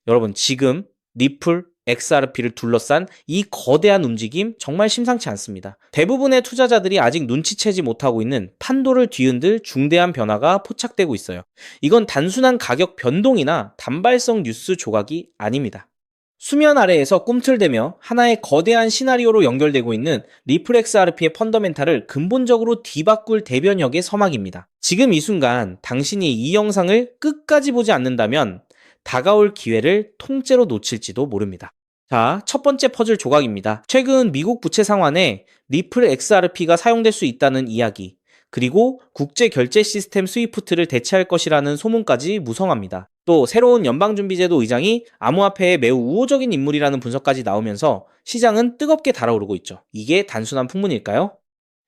여러분, 지금 리플, XRP를 둘러싼 이 거대한 움직임 정말 심상치 않습니다. 대부분의 투자자들이 아직 눈치채지 못하고 있는 판도를 뒤흔들 중대한 변화가 포착되고 있어요. 이건 단순한 가격 변동이나 단발성 뉴스 조각이 아닙니다. 수면 아래에서 꿈틀대며 하나의 거대한 시나리오로 연결되고 있는 리플 XRP의 펀더멘탈을 근본적으로 뒤바꿀 대변혁의 서막입니다. 지금 이 순간 당신이 이 영상을 끝까지 보지 않는다면 다가올 기회를 통째로 놓칠지도 모릅니다. 자, 첫 번째 퍼즐 조각입니다. 최근 미국 부채 상환에 리플 XRP가 사용될 수 있다는 이야기, 그리고 국제 결제 시스템 스위프트를 대체할 것이라는 소문까지 무성합니다. 또 새로운 연방준비제도 의장이 암호화폐에 매우 우호적인 인물이라는 분석까지 나오면서 시장은 뜨겁게 달아오르고 있죠. 이게 단순한 풍문일까요?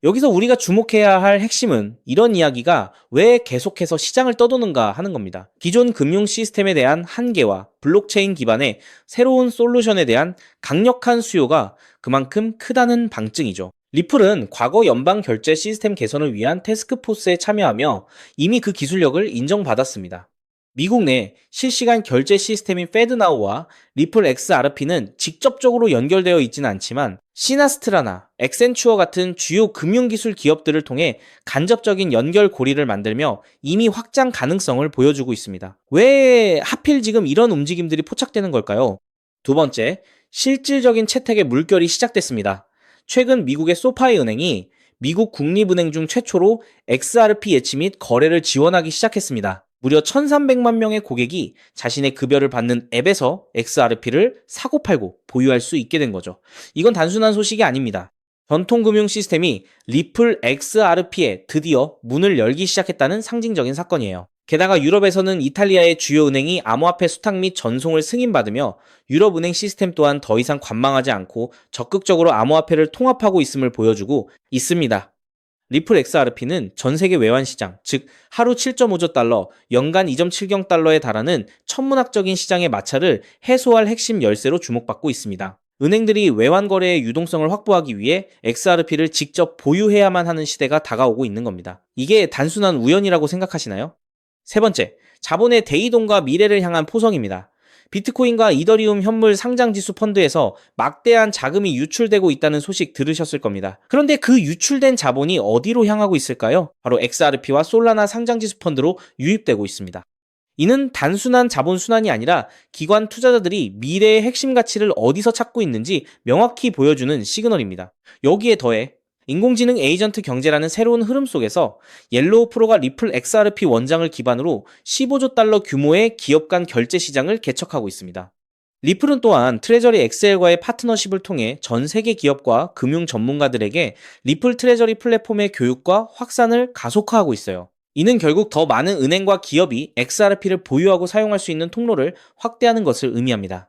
여기서 우리가 주목해야 할 핵심은 이런 이야기가 왜 계속해서 시장을 떠도는가 하는 겁니다. 기존 금융 시스템에 대한 한계와 블록체인 기반의 새로운 솔루션에 대한 강력한 수요가 그만큼 크다는 방증이죠. 리플은 과거 연방 결제 시스템 개선을 위한 태스크포스에 참여하며 이미 그 기술력을 인정받았습니다. 미국 내 실시간 결제 시스템인 페드나우와 리플 XRP는 직접적으로 연결되어 있지는 않지만 시나스트라나 엑센추어 같은 주요 금융기술 기업들을 통해 간접적인 연결 고리를 만들며 이미 확장 가능성을 보여주고 있습니다. 왜 하필 지금 이런 움직임들이 포착되는 걸까요? 두 번째, 실질적인 채택의 물결이 시작됐습니다. 최근 미국의 소파이 은행이 미국 국립은행 중 최초로 XRP 예치 및 거래를 지원하기 시작했습니다. 무려 1,300만 명의 고객이 자신의 급여를 받는 앱에서 XRP를 사고팔고 보유할 수 있게 된 거죠. 이건 단순한 소식이 아닙니다. 전통 금융 시스템이 리플 XRP에 드디어 문을 열기 시작했다는 상징적인 사건이에요. 게다가 유럽에서는 이탈리아의 주요 은행이 암호화폐 수탁 및 전송을 승인받으며 유럽은행 시스템 또한 더 이상 관망하지 않고 적극적으로 암호화폐를 통합하고 있음을 보여주고 있습니다. 리플 XRP는 전 세계 외환 시장, 즉 하루 7.5조 달러, 연간 2.7경 달러에 달하는 천문학적인 시장의 마찰을 해소할 핵심 열쇠로 주목받고 있습니다. 은행들이 외환 거래의 유동성을 확보하기 위해 XRP를 직접 보유해야만 하는 시대가 다가오고 있는 겁니다. 이게 단순한 우연이라고 생각하시나요? 세 번째, 자본의 대이동과 미래를 향한 포석입니다. 비트코인과 이더리움 현물 상장지수 펀드에서 막대한 자금이 유출되고 있다는 소식 들으셨을 겁니다. 그런데 그 유출된 자본이 어디로 향하고 있을까요? 바로 XRP와 솔라나 상장지수 펀드로 유입되고 있습니다. 이는 단순한 자본 순환이 아니라 기관 투자자들이 미래의 핵심 가치를 어디서 찾고 있는지 명확히 보여주는 시그널입니다. 여기에 더해 인공지능 에이전트 경제라는 새로운 흐름 속에서 옐로우 프로가 리플 XRP 원장을 기반으로 15조 달러 규모의 기업 간 결제 시장을 개척하고 있습니다. 리플은 또한 트레저리 엑셀과의 파트너십을 통해 전 세계 기업과 금융 전문가들에게 리플 트레저리 플랫폼의 교육과 확산을 가속화하고 있어요. 이는 결국 더 많은 은행과 기업이 XRP를 보유하고 사용할 수 있는 통로를 확대하는 것을 의미합니다.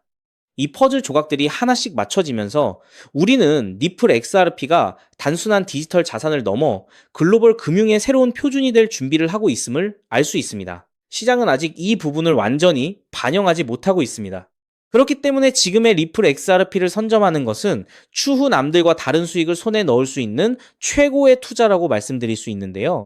이 퍼즐 조각들이 하나씩 맞춰지면서 우리는 리플 XRP가 단순한 디지털 자산을 넘어 글로벌 금융의 새로운 표준이 될 준비를 하고 있음을 알 수 있습니다. 시장은 아직 이 부분을 완전히 반영하지 못하고 있습니다. 그렇기 때문에 지금의 리플 XRP를 선점하는 것은 추후 남들과 다른 수익을 손에 넣을 수 있는 최고의 투자라고 말씀드릴 수 있는데요.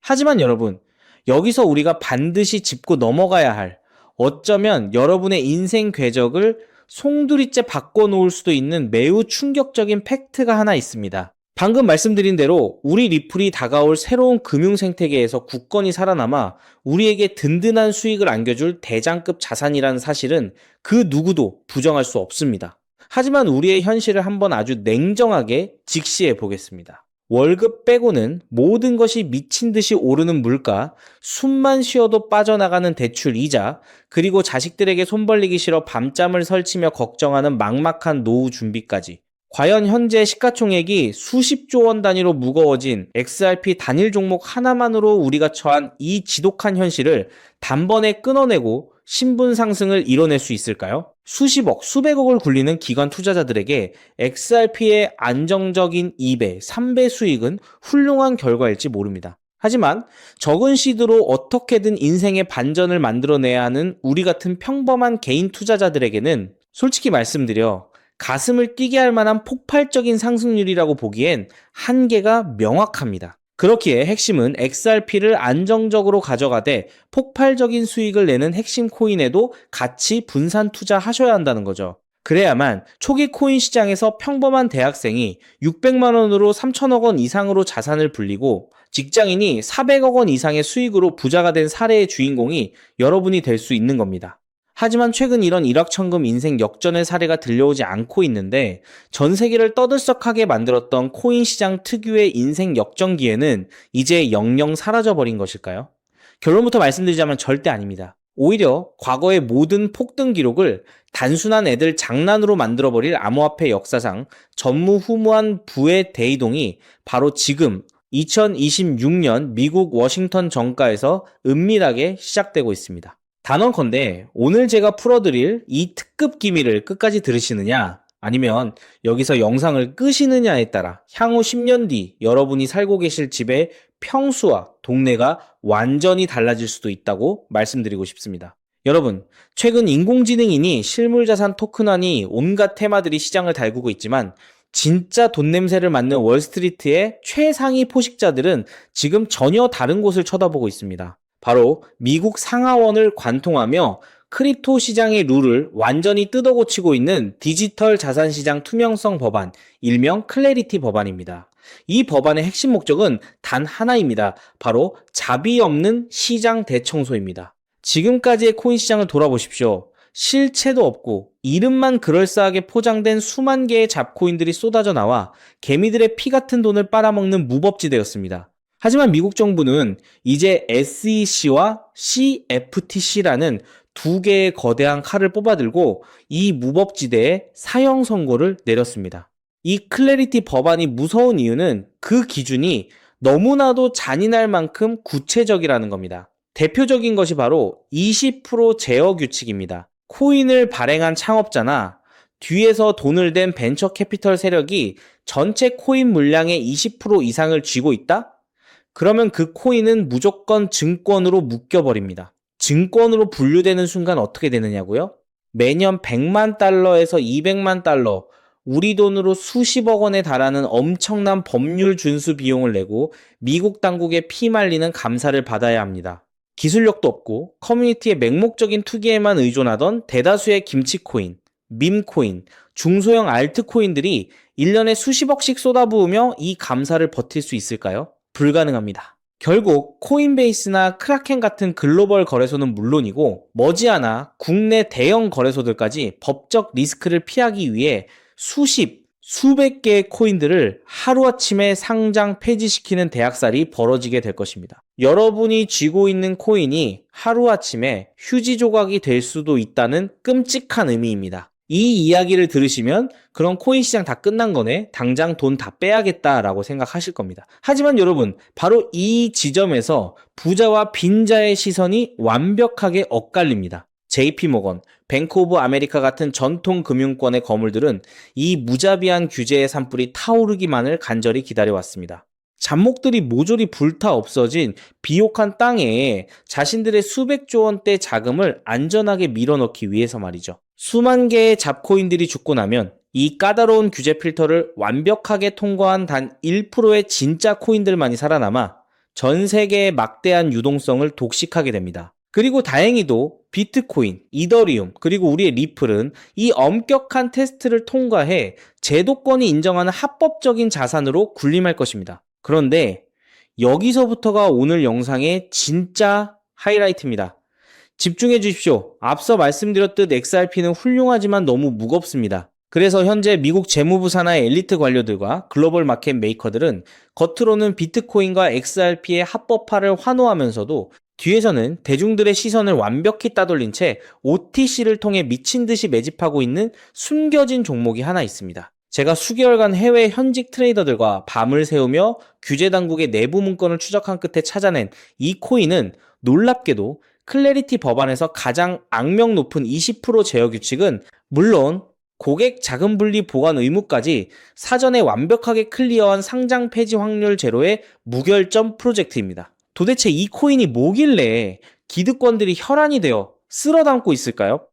하지만 여러분, 여기서 우리가 반드시 짚고 넘어가야 할, 어쩌면 여러분의 인생 궤적을 송두리째 바꿔놓을 수도 있는 매우 충격적인 팩트가 하나 있습니다. 방금 말씀드린 대로 우리 리플이 다가올 새로운 금융 생태계에서 굳건히 살아남아 우리에게 든든한 수익을 안겨줄 대장급 자산이라는 사실은 그 누구도 부정할 수 없습니다. 하지만 우리의 현실을 한번 아주 냉정하게 직시해 보겠습니다. 월급 빼고는 모든 것이 미친 듯이 오르는 물가, 숨만 쉬어도 빠져나가는 대출 이자, 그리고 자식들에게 손 벌리기 싫어 밤잠을 설치며 걱정하는 막막한 노후 준비까지. 과연 현재 시가총액이 수십조 원 단위로 무거워진 XRP 단일 종목 하나만으로 우리가 처한 이 지독한 현실을 단번에 끊어내고 신분 상승을 이뤄낼 수 있을까요? 수십억, 수백억을 굴리는 기관 투자자들에게 XRP의 안정적인 2배, 3배 수익은 훌륭한 결과일지 모릅니다. 하지만 적은 시드로 어떻게든 인생의 반전을 만들어내야 하는 우리 같은 평범한 개인 투자자들에게는 솔직히 말씀드려 가슴을 뛰게 할 만한 폭발적인 상승률이라고 보기엔 한계가 명확합니다. 그렇기에 핵심은 XRP를 안정적으로 가져가되 폭발적인 수익을 내는 핵심 코인에도 같이 분산 투자하셔야 한다는 거죠. 그래야만 초기 코인 시장에서 평범한 대학생이 600만 원으로 3천억 원 이상으로 자산을 불리고 직장인이 400억 원 이상의 수익으로 부자가 된 사례의 주인공이 여러분이 될 수 있는 겁니다. 하지만 최근 이런 일확천금 인생 역전의 사례가 들려오지 않고 있는데 전 세계를 떠들썩하게 만들었던 코인 시장 특유의 인생 역전기회는 이제 영영 사라져버린 것일까요? 결론부터 말씀드리자면 절대 아닙니다. 오히려 과거의 모든 폭등 기록을 단순한 애들 장난으로 만들어버릴 암호화폐 역사상 전무후무한 부의 대이동이 바로 지금 2026년 미국 워싱턴 정가에서 은밀하게 시작되고 있습니다. 단언컨대 오늘 제가 풀어드릴 이 특급 기밀을 끝까지 들으시느냐 아니면 여기서 영상을 끄시느냐에 따라 향후 10년 뒤 여러분이 살고 계실 집의 평수와 동네가 완전히 달라질 수도 있다고 말씀드리고 싶습니다. 여러분, 최근 인공지능이니 실물자산 토큰화니 온갖 테마들이 시장을 달구고 있지만 진짜 돈 냄새를 맡는 월스트리트의 최상위 포식자들은 지금 전혀 다른 곳을 쳐다보고 있습니다. 바로 미국 상하원을 관통하며 크립토 시장의 룰을 완전히 뜯어고치고 있는 디지털 자산시장 투명성 법안, 일명 클래리티 법안입니다. 이 법안의 핵심 목적은 단 하나입니다. 바로 자비 없는 시장 대청소입니다. 지금까지의 코인 시장을 돌아보십시오. 실체도 없고 이름만 그럴싸하게 포장된 수만 개의 잡코인들이 쏟아져 나와 개미들의 피 같은 돈을 빨아먹는 무법지대였습니다. 하지만 미국 정부는 이제 SEC와 CFTC라는 두 개의 거대한 칼을 뽑아들고 이 무법지대에 사형 선고를 내렸습니다. 이 클래리티 법안이 무서운 이유는 그 기준이 너무나도 잔인할 만큼 구체적이라는 겁니다. 대표적인 것이 바로 20% 제어 규칙입니다. 코인을 발행한 창업자나 뒤에서 돈을 댄 벤처 캐피털 세력이 전체 코인 물량의 20% 이상을 쥐고 있다? 그러면 그 코인은 무조건 증권으로 묶여버립니다. 증권으로 분류되는 순간 어떻게 되느냐고요? 매년 100만 달러에서 200만 달러, 우리 돈으로 수십억 원에 달하는 엄청난 법률 준수 비용을 내고 미국 당국에 피말리는 감사를 받아야 합니다. 기술력도 없고 커뮤니티의 맹목적인 투기에만 의존하던 대다수의 김치코인, 밈코인, 중소형 알트코인들이 1년에 수십억씩 쏟아부으며 이 감사를 버틸 수 있을까요? 불가능합니다. 결국 코인베이스나 크라켄 같은 글로벌 거래소는 물론이고 머지않아 국내 대형 거래소들까지 법적 리스크를 피하기 위해 수백 개의 코인들을 하루아침에 상장 폐지시키는 대학살이 벌어지게 될 것입니다. 여러분이 쥐고 있는 코인이 하루아침에 휴지 조각이 될 수도 있다는 끔찍한 의미입니다. 이 이야기를 들으시면 그런 코인 시장 다 끝난 거네, 당장 돈 다 빼야겠다라고 생각하실 겁니다. 하지만 여러분, 바로 이 지점에서 부자와 빈자의 시선이 완벽하게 엇갈립니다. JP모건, 뱅크 오브 아메리카 같은 전통 금융권의 거물들은 이 무자비한 규제의 산불이 타오르기만을 간절히 기다려왔습니다. 잡목들이 모조리 불타 없어진 비옥한 땅에 자신들의 수백조 원대 자금을 안전하게 밀어넣기 위해서 말이죠. 수만 개의 잡코인들이 죽고 나면 이 까다로운 규제 필터를 완벽하게 통과한 단 1%의 진짜 코인들만이 살아남아 전 세계의 막대한 유동성을 독식하게 됩니다. 그리고 다행히도 비트코인, 이더리움, 그리고 우리의 리플은 이 엄격한 테스트를 통과해 제도권이 인정하는 합법적인 자산으로 군림할 것입니다. 그런데 여기서부터가 오늘 영상의 진짜 하이라이트입니다. 집중해 주십시오. 앞서 말씀드렸듯 XRP는 훌륭하지만 너무 무겁습니다. 그래서 현재 미국 재무부 산하의 엘리트 관료들과 글로벌 마켓 메이커들은 겉으로는 비트코인과 XRP의 합법화를 환호하면서도 뒤에서는 대중들의 시선을 완벽히 따돌린 채 OTC를 통해 미친 듯이 매집하고 있는 숨겨진 종목이 하나 있습니다. 제가 수개월간 해외 현직 트레이더들과 밤을 새우며 규제 당국의 내부 문건을 추적한 끝에 찾아낸 이 코인은 놀랍게도 클래리티 법안에서 가장 악명 높은 20% 제어 규칙은 물론 고객 자금 분리 보관 의무까지 사전에 완벽하게 클리어한 상장 폐지 확률 제로의 무결점 프로젝트입니다. 도대체 이 코인이 뭐길래 기득권들이 혈안이 되어 쓸어 담고 있을까요?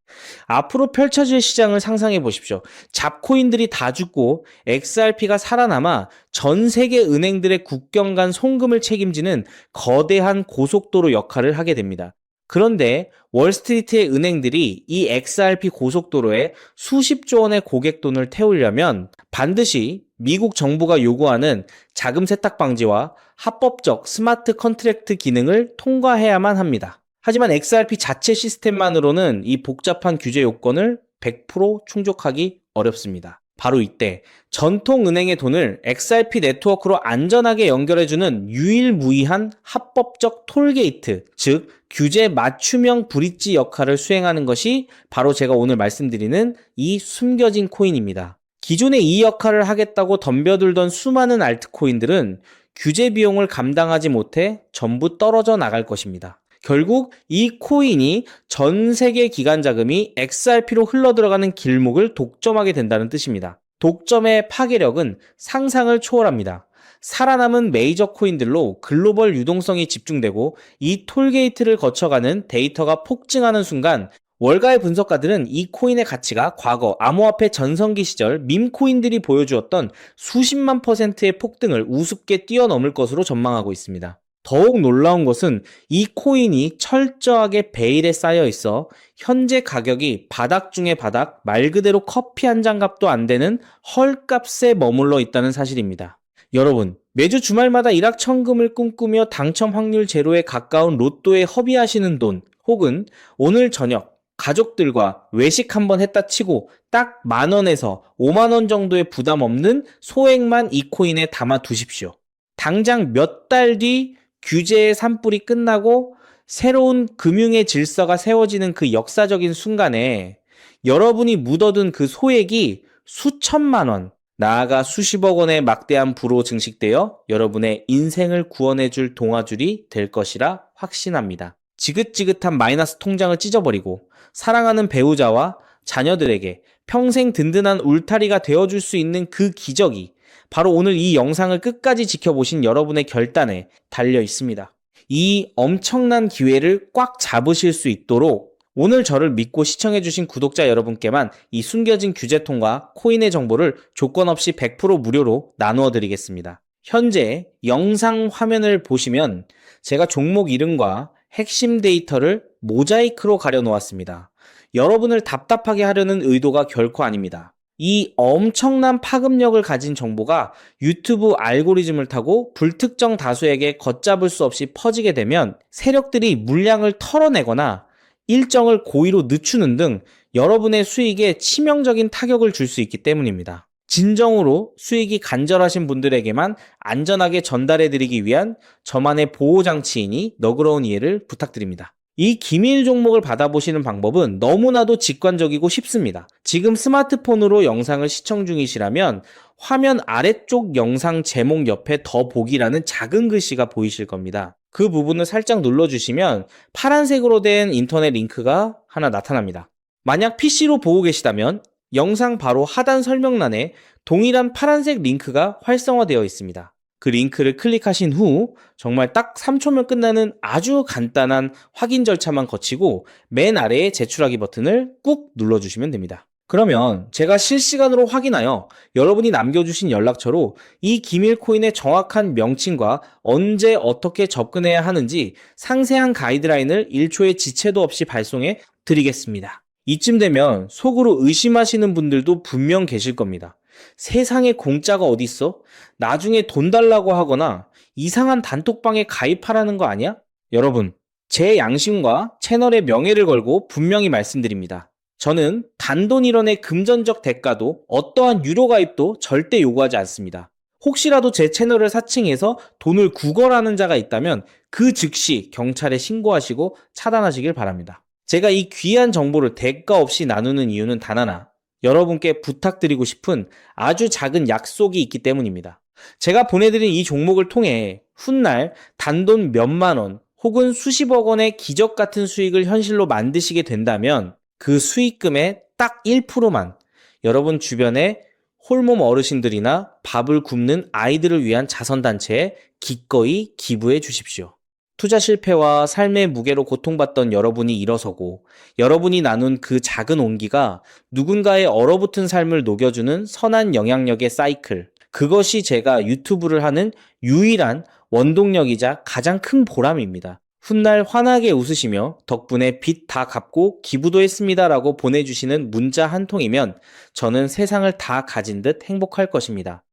앞으로 펼쳐질 시장을 상상해 보십시오. 잡코인들이 다 죽고 XRP가 살아남아 전 세계 은행들의 국경 간 송금을 책임지는 거대한 고속도로 역할을 하게 됩니다. 그런데 월스트리트의 은행들이 이 XRP 고속도로에 수십조 원의 고객 돈을 태우려면 반드시 미국 정부가 요구하는 자금 세탁 방지와 합법적 스마트 컨트랙트 기능을 통과해야만 합니다. 하지만 XRP 자체 시스템만으로는 이 복잡한 규제 요건을 100% 충족하기 어렵습니다. 바로 이때 전통은행의 돈을 XRP 네트워크로 안전하게 연결해주는 유일무이한 합법적 톨게이트, 즉 규제 맞춤형 브릿지 역할을 수행하는 것이 바로 제가 오늘 말씀드리는 이 숨겨진 코인입니다. 기존에 이 역할을 하겠다고 덤벼들던 수많은 알트코인들은 규제 비용을 감당하지 못해 전부 떨어져 나갈 것입니다. 결국 이 코인이 전 세계 기관 자금이 XRP로 흘러들어가는 길목을 독점하게 된다는 뜻입니다. 독점의 파괴력은 상상을 초월합니다. 살아남은 메이저 코인들로 글로벌 유동성이 집중되고 이 톨게이트를 거쳐가는 데이터가 폭증하는 순간 월가의 분석가들은 이 코인의 가치가 과거 암호화폐 전성기 시절 밈코인들이 보여주었던 수십만 %의 폭등을 우습게 뛰어넘을 것으로 전망하고 있습니다. 더욱 놀라운 것은 이 코인이 철저하게 베일에 쌓여 있어 현재 가격이 바닥 중의 바닥, 말 그대로 커피 한 잔 값도 안 되는 헐값에 머물러 있다는 사실입니다. 여러분, 매주 주말마다 일확천금을 꿈꾸며 당첨 확률 제로에 가까운 로또에 허비하시는 돈, 혹은 오늘 저녁 가족들과 외식 한번 했다 치고 딱 10,000원에서 50,000원 정도의 부담 없는 소액만 이 코인에 담아 두십시오. 당장 몇 달 뒤 규제의 산불이 끝나고 새로운 금융의 질서가 세워지는 그 역사적인 순간에 여러분이 묻어둔 그 소액이 수천만 원, 나아가 수십억 원의 막대한 부로 증식되어 여러분의 인생을 구원해줄 동아줄이 될 것이라 확신합니다. 지긋지긋한 마이너스 통장을 찢어버리고 사랑하는 배우자와 자녀들에게 평생 든든한 울타리가 되어줄 수 있는 그 기적이 바로 오늘 이 영상을 끝까지 지켜보신 여러분의 결단에 달려 있습니다. 이 엄청난 기회를 꽉 잡으실 수 있도록 오늘 저를 믿고 시청해주신 구독자 여러분께만 이 숨겨진 규제통과 코인의 정보를 조건 없이 100% 무료로 나누어 드리겠습니다. 현재 영상 화면을 보시면 제가 종목 이름과 핵심 데이터를 모자이크로 가려 놓았습니다. 여러분을 답답하게 하려는 의도가 결코 아닙니다. 이 엄청난 파급력을 가진 정보가 유튜브 알고리즘을 타고 불특정 다수에게 걷잡을 수 없이 퍼지게 되면 세력들이 물량을 털어내거나 일정을 고의로 늦추는 등 여러분의 수익에 치명적인 타격을 줄 수 있기 때문입니다. 진정으로 수익이 간절하신 분들에게만 안전하게 전달해드리기 위한 저만의 보호장치이니 너그러운 이해를 부탁드립니다. 이 기밀 종목을 받아보시는 방법은 너무나도 직관적이고 쉽습니다. 지금 스마트폰으로 영상을 시청 중이시라면 화면 아래쪽 영상 제목 옆에 더 보기라는 작은 글씨가 보이실 겁니다. 그 부분을 살짝 눌러주시면 파란색으로 된 인터넷 링크가 하나 나타납니다. 만약 PC로 보고 계시다면 영상 바로 하단 설명란에 동일한 파란색 링크가 활성화되어 있습니다. 그 링크를 클릭하신 후 정말 딱 3초면 끝나는 아주 간단한 확인 절차만 거치고 맨 아래에 제출하기 버튼을 꾹 눌러주시면 됩니다. 그러면 제가 실시간으로 확인하여 여러분이 남겨주신 연락처로 이 기밀 코인의 정확한 명칭과 언제 어떻게 접근해야 하는지 상세한 가이드라인을 1초의 지체도 없이 발송해 드리겠습니다. 이쯤 되면 속으로 의심하시는 분들도 분명 계실 겁니다. 세상에 공짜가 어딨어? 나중에 돈 달라고 하거나 이상한 단톡방에 가입하라는 거 아니야? 여러분, 제 양심과 채널의 명예를 걸고 분명히 말씀드립니다. 저는 단돈 1원의 금전적 대가도 어떠한 유료 가입도 절대 요구하지 않습니다. 혹시라도 제 채널을 사칭해서 돈을 구걸하는 자가 있다면 그 즉시 경찰에 신고하시고 차단하시길 바랍니다. 제가 이 귀한 정보를 대가 없이 나누는 이유는 단 하나, 여러분께 부탁드리고 싶은 아주 작은 약속이 있기 때문입니다. 제가 보내드린 이 종목을 통해 훗날 단돈 몇만 원 혹은 수십억 원의 기적 같은 수익을 현실로 만드시게 된다면 그 수익금의 딱 1%만 여러분 주변에 홀몸 어르신들이나 밥을 굶는 아이들을 위한 자선단체에 기꺼이 기부해 주십시오. 투자 실패와 삶의 무게로 고통받던 여러분이 일어서고 여러분이 나눈 그 작은 온기가 누군가의 얼어붙은 삶을 녹여주는 선한 영향력의 사이클. 그것이 제가 유튜브를 하는 유일한 원동력이자 가장 큰 보람입니다. 훗날 환하게 웃으시며 덕분에 빚 다 갚고 기부도 했습니다라고 보내주시는 문자 한 통이면 저는 세상을 다 가진 듯 행복할 것입니다.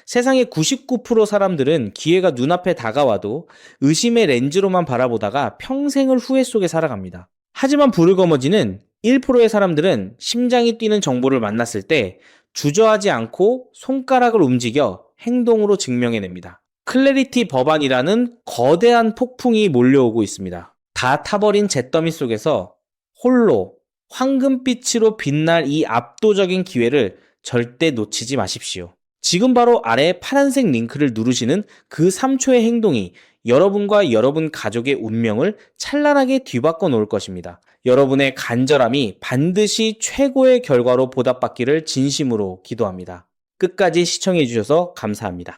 세상의 99% 사람들은 기회가 눈앞에 다가와도 의심의 렌즈로만 바라보다가 평생을 후회 속에 살아갑니다. 하지만 불을거머쥐는 1%의 사람들은 심장이 뛰는 정보를 만났을 때 주저하지 않고 손가락을 움직여 행동으로 증명해냅니다. 클래리티 법안이라는 거대한 폭풍이 몰려오고 있습니다. 다 타버린 잿더미 속에서 홀로 황금빛으로 빛날 이 압도적인 기회를 절대 놓치지 마십시오. 지금 바로 아래 파란색 링크를 누르시는 그 3초의 행동이 여러분과 여러분 가족의 운명을 찬란하게 뒤바꿔 놓을 것입니다. 여러분의 간절함이 반드시 최고의 결과로 보답받기를 진심으로 기도합니다. 끝까지 시청해 주셔서 감사합니다.